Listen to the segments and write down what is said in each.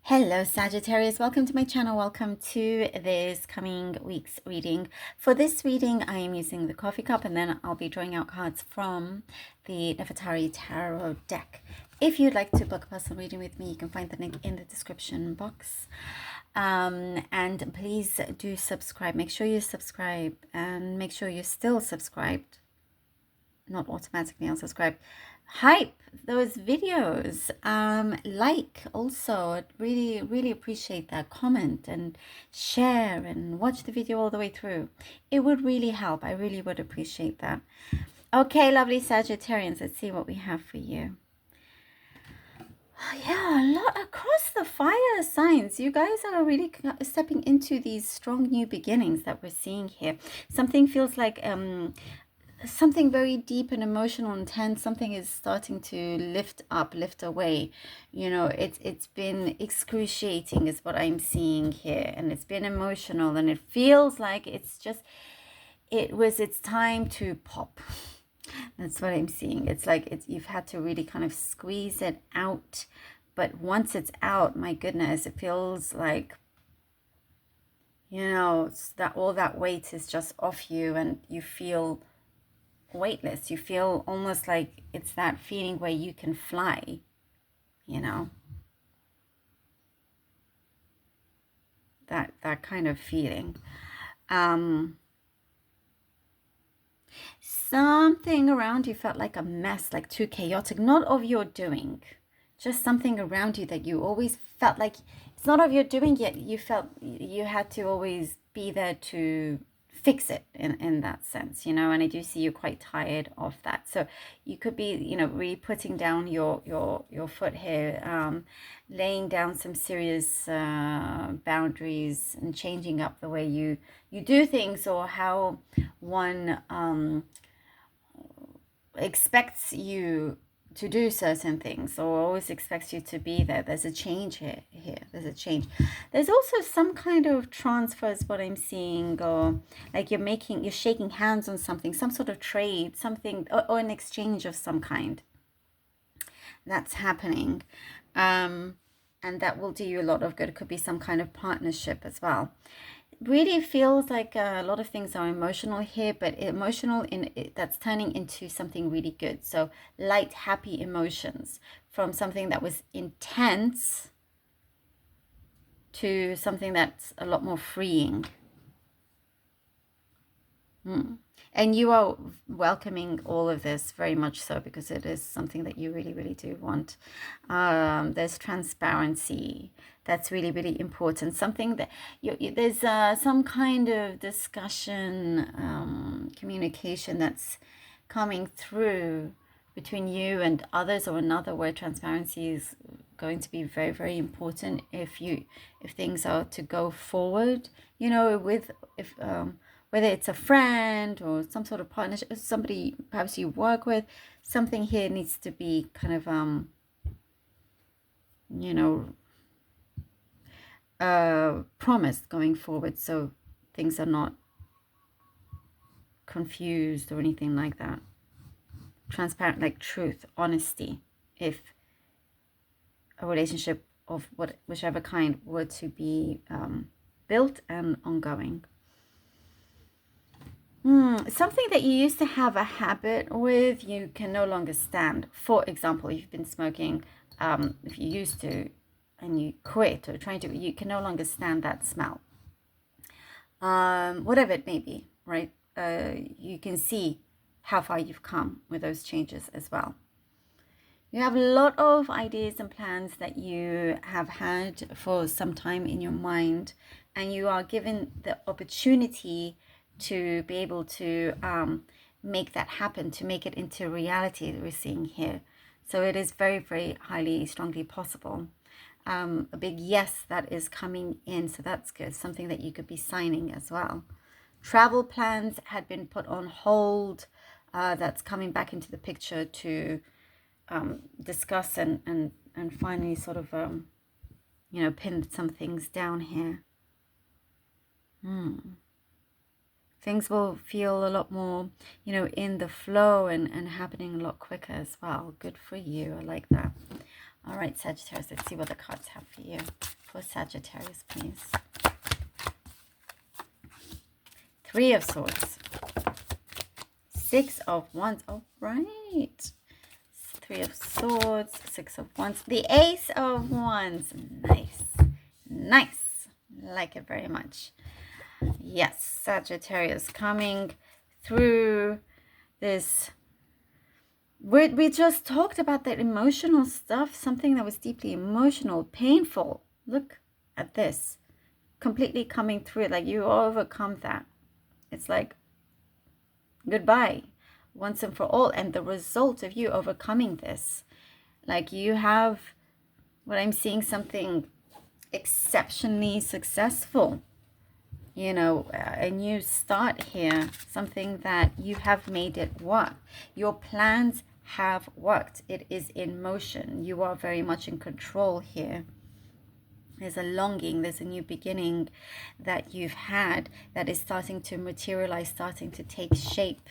Hello Sagittarius, welcome to my channel. Welcome to this coming week's reading. For this reading, I am using the coffee cup and then I'll be drawing out cards from the Nefertari Tarot deck. If you'd like to book a personal reading with me, you can find the link in the description box. And please do subscribe. Make sure you subscribe and make sure you're still subscribed. Not automatically unsubscribe. Hype those videos, like also. I'd really appreciate that. Comment and share and watch the video all the way through. It would really help. I really would appreciate that. Okay, lovely Sagittarians, let's see what we have for you. Yeah, a lot across the fire signs. You guys are really stepping into these strong new beginnings that we're seeing here. Something feels like something very deep and emotional and intense. Something is starting to lift up, lift away. You know, it's been excruciating is what I'm seeing here, and it's been emotional, and it feels like it's time to pop. That's what I'm seeing. It's like you've had to really kind of squeeze it out, but once it's out, my goodness, it feels like, you know, that all that weight is just off you and you feel weightless. You feel almost like it's that feeling where you can fly, you know, that kind of feeling. Something around you felt like a mess, like too chaotic, not of your doing, just something around you that you always felt like it's not of your doing, yet you felt you had to always be there to fix it in that sense, you know. And I do see you quite tired of that, so you could be, you know, really putting down your foot here, laying down some serious boundaries and changing up the way you do things, or how one expects you to do certain things, or always expects you to be there. There's a change here. There's a change. There's also some kind of transfer is what I'm seeing, or like you're shaking hands on something, some sort of trade, something, or an exchange of some kind that's happening, and that will do you a lot of good. It could be some kind of partnership as well. Really feels like a lot of things are emotional here, but emotional that's turning into something really good. So light, happy emotions, from something that was intense to something that's a lot more freeing. And you are welcoming all of this very much so, because it is something that you really do want. There's transparency that's really important. Something that there's some kind of discussion, communication that's coming through between you and others, or another, where transparency is going to be very important if things are to go forward, you know, with whether it's a friend or some sort of partnership, somebody perhaps you work with. Something here needs to be kind of you know, promised going forward, so things are not confused or anything like that. Transparent, like truth, honesty, if a relationship of whichever kind were to be built and ongoing. Something that you used to have a habit with, you can no longer stand. For example, you've been smoking, if you used to, and you quit, or trying to, you can no longer stand that smell. Whatever it may be, right? You can see how far you've come with those changes as well. You have a lot of ideas and plans that you have had for some time in your mind, and you are given the opportunity to be able to make that happen, to make it into reality that we're seeing here. So it is very highly, strongly possible. A big yes that is coming in, so that's good. Something that you could be signing as well. Travel plans had been put on hold. That's coming back into the picture to discuss and finally sort of you know, pin some things down here. Things will feel a lot more, you know, in the flow and happening a lot quicker as well. Good for you. I like that. All right, Sagittarius, let's see what the cards have for you. For Sagittarius, please. 3 of Swords. 6 of Wands. All right. 3 of Swords. 6 of Wands. The Ace of Wands. Nice. Nice. Like it very much. Yes, Sagittarius coming through this. We just talked about that emotional stuff, something that was deeply emotional, painful. Look at this. Completely coming through, like you overcome that. It's like goodbye once and for all. And the result of you overcoming this, like you have, what I'm seeing, something exceptionally successful. You know, a new start here, something that you have made it work. Your plans have worked. It is in motion. You are very much in control here. There's a longing, there's a new beginning that you've had that is starting to materialize, starting to take shape.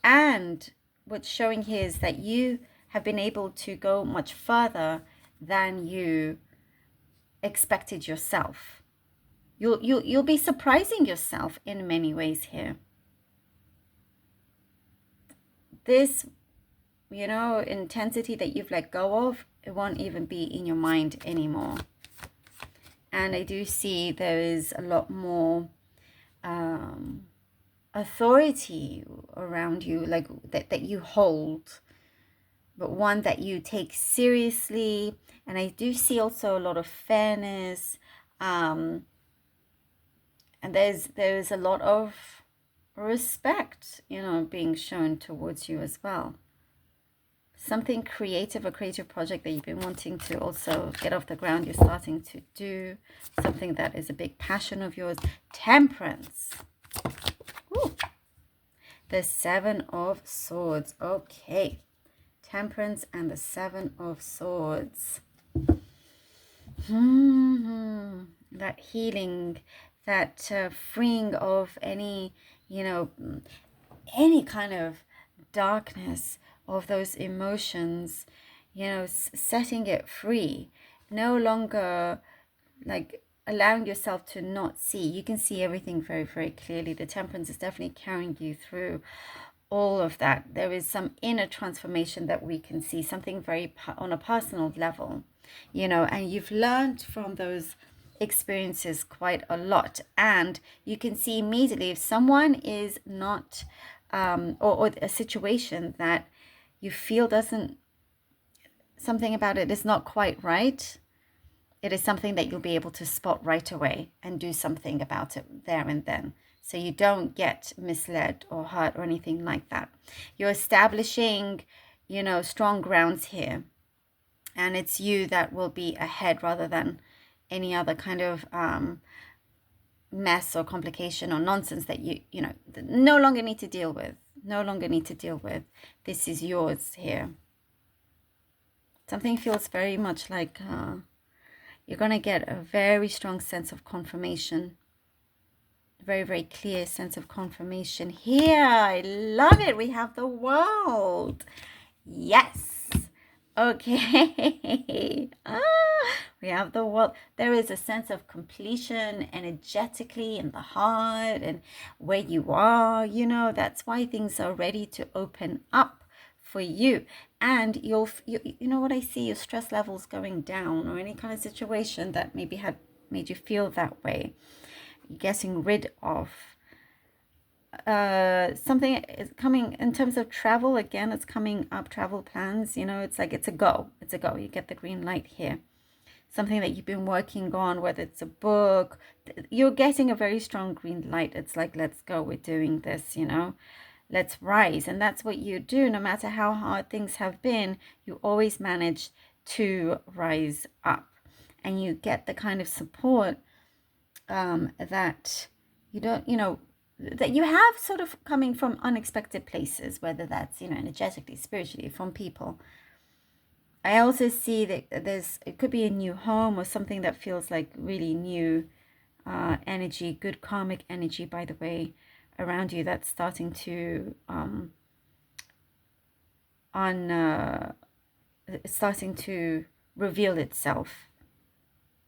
And what's showing here is that you have been able to go much further than you expected yourself. You'll be surprising yourself in many ways here. This, you know, intensity that you've let go of, it won't even be in your mind anymore. And I do see there is a lot more authority around you, like that you hold, but one that you take seriously. And I do see also a lot of fairness, and there's a lot of respect, you know, being shown towards you as well. Something creative, a creative project that you've been wanting to also get off the ground, you're starting to do. Something that is a big passion of yours. Temperance. Ooh. The 7 of Swords. Okay. Temperance and the 7 of Swords. That healing, that freeing of any, you know, any kind of darkness of those emotions, you know, setting it free. No longer like allowing yourself to not see. You can see everything very, very clearly. The Temperance is definitely carrying you through all of that. There is some inner transformation that we can see, something very on a personal level, you know, and you've learned from those experiences quite a lot. And you can see immediately if someone is not or a situation that you feel doesn't, something about it is not quite right, it is something that you'll be able to spot right away and do something about it there and then. So you don't get misled or hurt or anything like that. You're establishing, you know, strong grounds here. And it's you that will be ahead rather than any other kind of mess or complication or nonsense that you know, no longer need to deal with. No longer need to deal with. This is yours here. Something feels very much like you're going to get a very strong sense of confirmation. Very, very clear sense of confirmation here. I love it. We have the World. Yes. Okay. We have the World. There is a sense of completion energetically in the heart and where you are, you know, that's why things are ready to open up for you. And you know what I see, your stress levels going down, or any kind of situation that maybe had made you feel that way. You're getting rid of something is coming in terms of travel. Again, it's coming up, travel plans, you know, it's like it's a go. You get the green light here. Something that you've been working on, whether it's a book, you're getting a very strong green light. It's like, let's go, we're doing this, you know, let's rise. And that's what you do. No matter how hard things have been, you always manage to rise up, and you get the kind of support that you don't, you know, that you have sort of coming from unexpected places, whether that's, you know, energetically, spiritually, from people. I also see that it could be a new home or something that feels like really new energy, good karmic energy, by the way, around you that's starting to starting to reveal itself,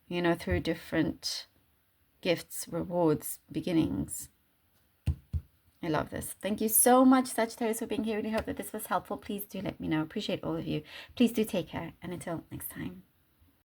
you know, through different gifts, rewards, beginnings. I love this. Thank you so much, Sagittarius, for being here. Really hope that this was helpful. Please do let me know. Appreciate all of you. Please do take care. And until next time.